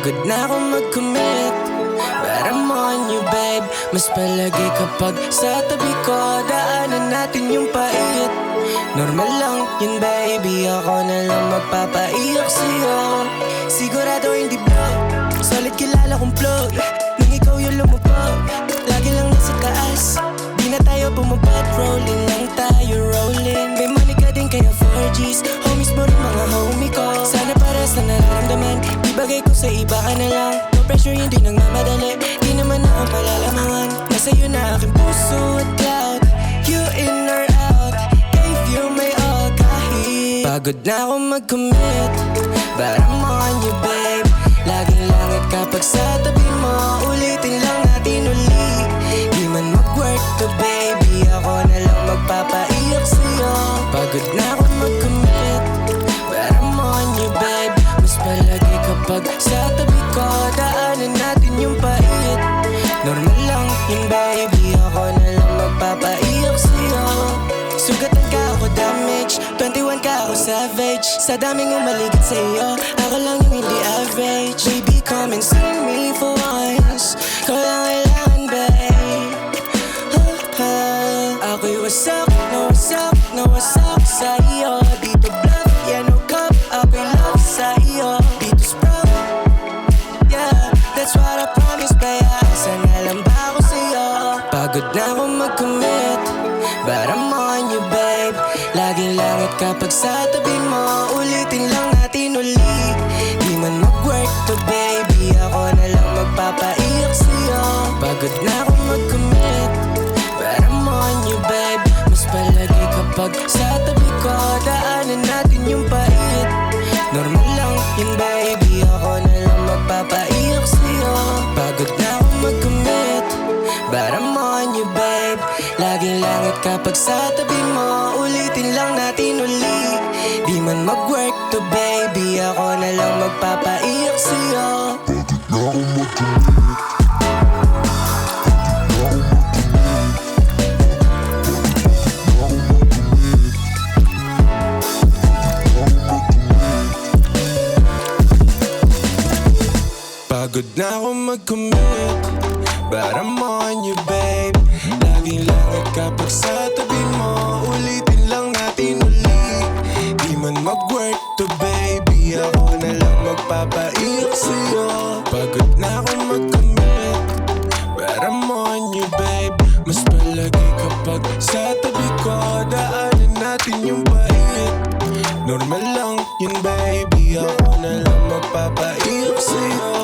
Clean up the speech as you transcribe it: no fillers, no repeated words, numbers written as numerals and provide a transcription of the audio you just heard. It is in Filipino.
Pagod na akong mag-commit, but I'm on you babe. Mas palagi kapag sa tabi ko, daanan natin yung pait. Normal lang yun baby, ako na lang magpapaiyak sa'yo. Sigurado hindi blow, solid kilala kong plug. Nang ikaw yung lumubog, lagi lang nasa taas. Di na tayo bumabot, rolling lang tayo rolling. May money ka din kaya 4Gs, homies mo rin mga homie ko. Sana pares na nararamdaman, ibagay ko sa iba ka na lang. No pressure, hindi nang mamadali, di naman ako malalamangan. Nasa'yo na aking puso at cloud, you in or out, gave you my all kahit pagod na ako mag-commit, but I'm on you babe. Laging langit kapag sa tabi mo, ulitin lang natin uli. Di man mag-work to baby, ako na lang magpapaiyak sa'yo. Pagod na ako mag-commit, but I'm on you babe. Mas palagi kapag sa tabi ko, daanan natin yung pait. Normal lang yun baby, ako na lang magpapaiyak sa'yo. Sugatan ka ako damage, 21 ka ako savage. Sa daming umaligid sa iyo, ako lang yung hindi average. Baby come and see me for once, ko lang kailangan babe. Ako'y wasak na wasak sa iyo. Dito bluff, yeah no cup, ako'y love sa iyo. Dito sprout, yeah, that's what I promise babe. Asan na lang ba ako sa'yo? Pagod na ako mag-commit, but I'm on you babe. Laging langit kapag sa tabi mo, ulitin lang natin uli. Di man mag-work to baby, ako na lang magpapaiyak sa'yo. Pagod na ako mag-commit, but I'm on you babe. Mas palagi kapag sa tabi ko, daanan natin yung pait. Normal lang yun baby, ako na lang magpapaiyak sa'yo. Pagod na ako mag-commit, but I'm on you babe. Laging langit kapag sa tabi mo, ulitin lang natin uli. Di man mag-work to baby, ako na lang magpapaiyak sa'yo. Pagod na ako mag-commit, but I'm on you babe. Laging langit kapag sa tabi mo, ulitin lang natin uli. Di man mag-work to baby, ako na lang magpapaiyak sa'yo. Pagod na ako mag-commit, but I'm on you babe. Mas palagi kapag sa tabi ko, daanan natin yung pait. Normal lang yun baby, ako na lang magpapaiyak sa'yo.